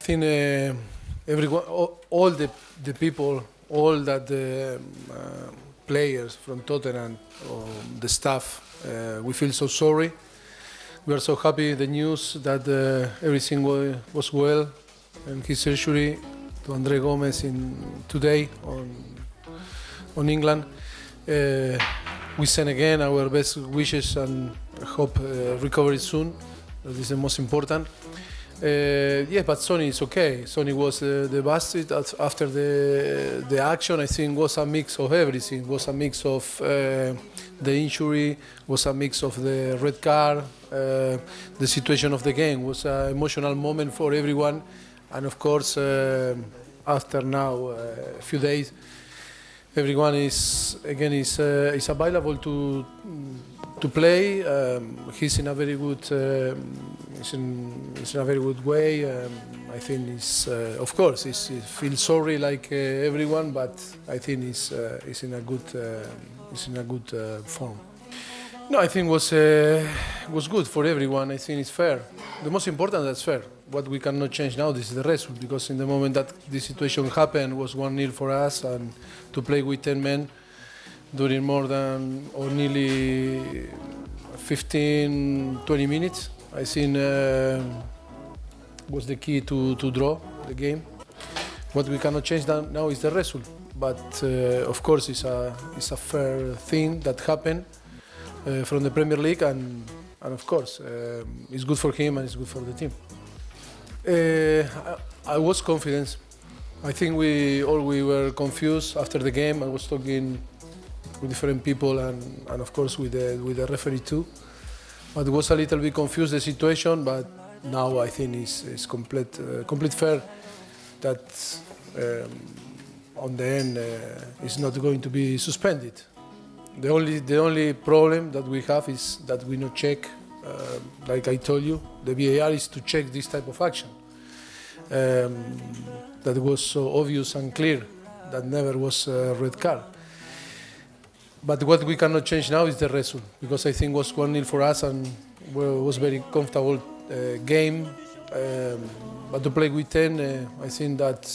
think everyone, all the people, all that the players from Tottenham, the staff, we feel so sorry. We are so happy the news that everything was well and his surgery to Andre Gomez today on England. We send again our best wishes and hope recovery soon. That is the most important. But Sonny is okay. Sonny was the bastard after the action. I think was a mix of everything. Was a mix of the injury. Was a mix of the red card. The situation of the game was an emotional moment for everyone. And of course, after now a few days, everyone is available to play. He's in a very good way. I think of course he feels sorry like everyone, but I think he's in a good form. No, I think was good for everyone. I think it's fair. The most important that's fair. What we cannot change now is the result, because in the moment that this situation happened was 1-0 for us, and to play with 10 men during more than or nearly 15-20 minutes, I think was the key to draw the game. What we cannot change now is the result, but of course it's a fair thing that happened from the Premier League, and of course it's good for him and it's good for the team. I was confident. I think we were confused after the game. I was talking with different people and of course with the referee too. But it was a little bit confused the situation. But now I think it's complete fair that on the end it's not going to be suspended. The only problem that we have is that we not check. Like I told you, the VAR is to check this type of action. That was so obvious and clear that never was a red card. But what we cannot change now is the result, because I think it was 1-0 for us and it was very comfortable game. But to play with 10, I think that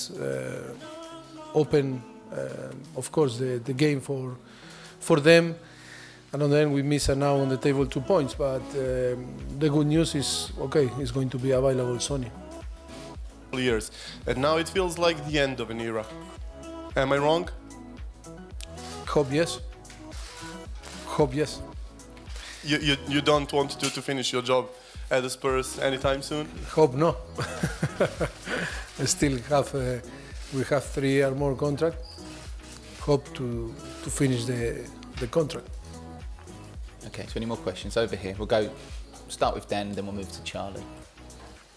opened, of course, the game for them. And on the end, we miss now on the table 2 points. But the good news is, okay, it's going to be available Sonny. Years, and now it feels like the end of an era. Am I wrong? Hope yes. You don't want to finish your job at the Spurs anytime soon? Hope no. I still have we have 3 years more contract. Hope to finish the contract. Okay, so any more questions over here? We'll start with Dan, then we'll move to Charlie.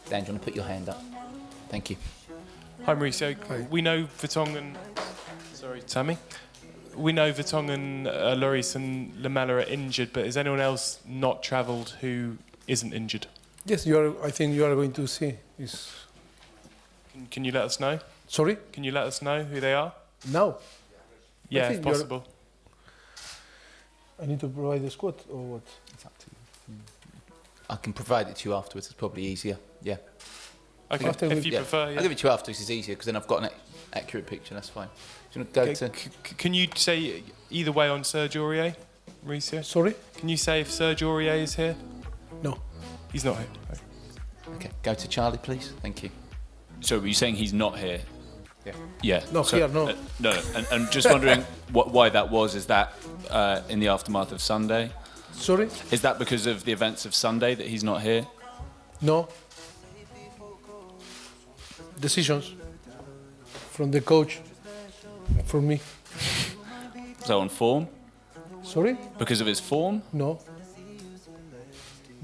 Dan, do you want to put your hand up? Thank you. Hi Mauricio. Hi. We know Vertonghen. Sorry, Tammy. We know Vertonghen, Lloris and Lamela are injured, but is anyone else not travelled who isn't injured? Yes, you are. I think you are going to see. Can you let us know? Sorry? Can you let us know who they are? Now? Yeah, think if possible. I need to provide the squad or what? It's up to you. I can provide it to you afterwards. It's probably easier. Yeah. Okay, After if you Yeah. prefer. Yeah. I'll give it to you afterwards. It's easier because then I've got an accurate picture. That's fine. Do you want to go to? Can you say either way on Serge Aurier, Mauricio? Sorry? Can you say if Serge Aurier is here? No. He's not here. Okay, go to Charlie, please. Thank you. So were you saying he's not here? Yeah. Yeah. No, so, here, no. No. And just wondering why that was. Is that in the aftermath of Sunday? Sorry? Is that because of the events of Sunday that he's not here? No. Decisions from the coach, from me. So on form? Sorry? Because of his form? No.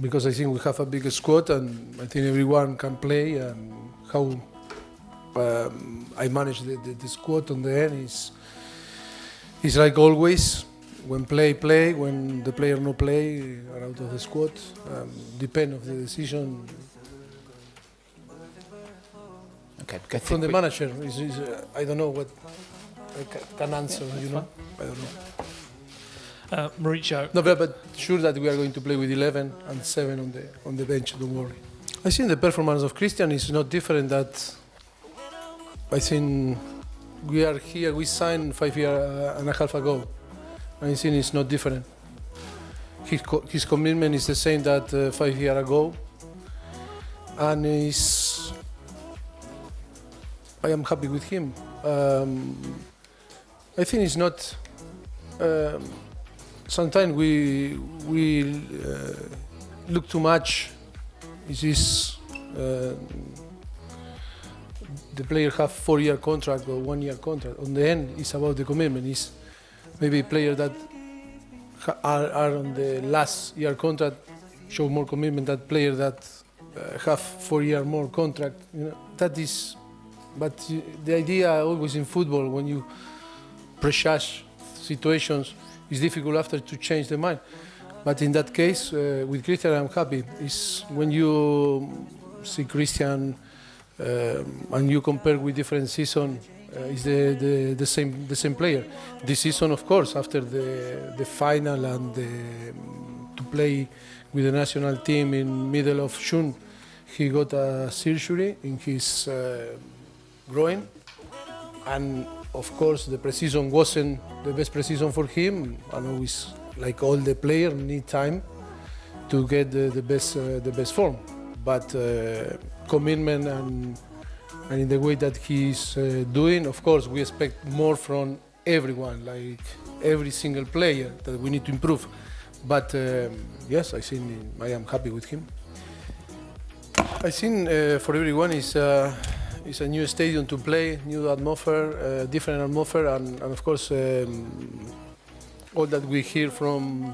Because I think we have a big squad and I think everyone can play, and how I manage the squad on the end is like always. When play, when the player no play, are out of the squad. Depend of the decision. Okay. Go From the quick- manager, I don't know what I can answer, you know. I don't know. Mauricio. No, but sure that we are going to play with 11 and 7 on the bench. Don't worry. I think the performance of Christian is not different. That I think we are here. We signed 5 years and a half ago. I think it's not different. His commitment is the same that 5 years ago, and I am happy with him. I think it's not. Sometimes we look too much. Is this the player have 4-year contract or 1-year contract? On the end, it's about the commitment. It's maybe players that are on the last year contract show more commitment than players that have 4-year more contract. You know, that is. But the idea always in football, when you prejudge situations, it's difficult after to change the mind. But in that case, with Christian, I'm happy. It's when you see Christian and you compare with different season, is the same player. This season, of course, after the final and to play with the national team in middle of June, he got a surgery in his groin, and of course the pre-season wasn't the best pre-season for him. And always, like all the players, need time to get the best form. But commitment and in the way that he's doing, of course, we expect more from everyone, like every single player, that we need to improve. But yes, I think I am happy with him. I think for everyone it's a new stadium to play, new atmosphere, different atmosphere, and of course all that we hear from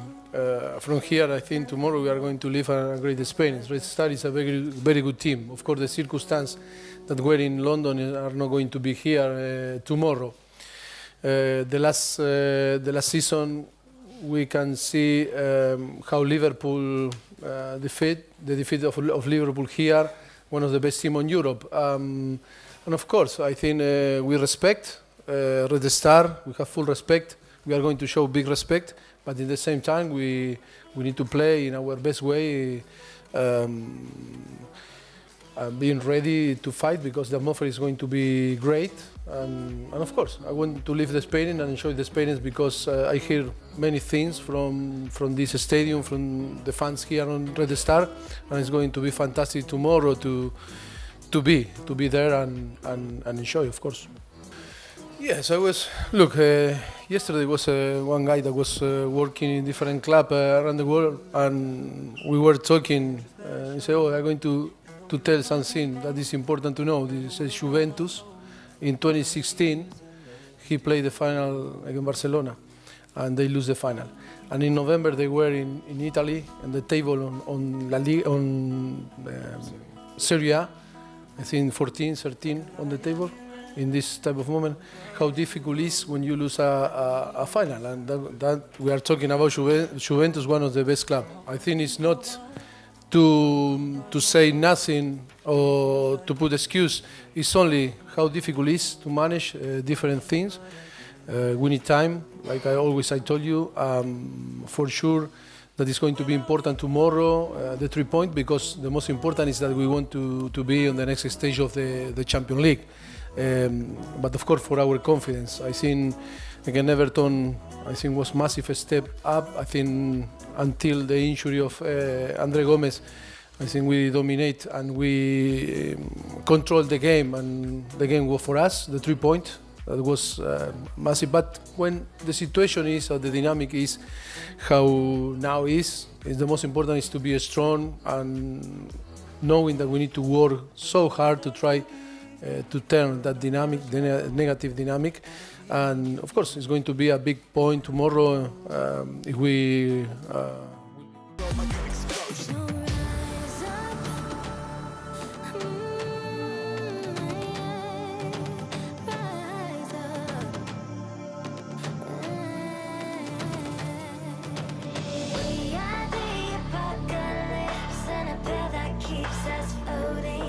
here. I think tomorrow we are going to live a great experience. Leicester is a very good team. Of course, the circumstances that were in London are not going to be here tomorrow. The last season we can see how Liverpool the defeat of Liverpool here. One of the best teams in Europe. And of course, I think we respect Ledstar. We have full respect. We are going to show big respect, but at the same time, we need to play in our best way, being ready to fight, because the atmosphere is going to be great. And of course, I want to live the experience and enjoy the experience, because I hear many things from this stadium, from the fans here on Ledstar, and it's going to be fantastic tomorrow to be there and enjoy, of course. Yes, I was. Look, yesterday was one guy that was working in different clubs around the world, and we were talking. He said, "Oh, I'm going to tell something that is important to know." This is Juventus. In 2016, he played the final against Barcelona, and they lose the final. And in November, they were in Italy, and the table on La Liga, on Serie A, I think 14, 13 on the table. In this type of moment, how difficult it is when you lose a final, and that we are talking about Juventus, one of the best clubs. I think it's not to say nothing or to put excuse. It's only how difficult it is to manage different things. We need time, like I told you, for sure that is going to be important tomorrow, the 3 points, because the most important is that we want to be on the next stage of the Champions League. But of course, for our confidence, I think again Everton, I think was massive step up. I think until the injury of Andre Gomez, I think we dominate and we control the game, and the game was for us the 3 points. That was massive. But when the situation is, or the dynamic is how now is the most important is to be strong and knowing that we need to work so hard to try to turn that dynamic, the negative dynamic. And of course, it's going to be a big point tomorrow if we. We are the apocalypse, and a pill that keeps us floating.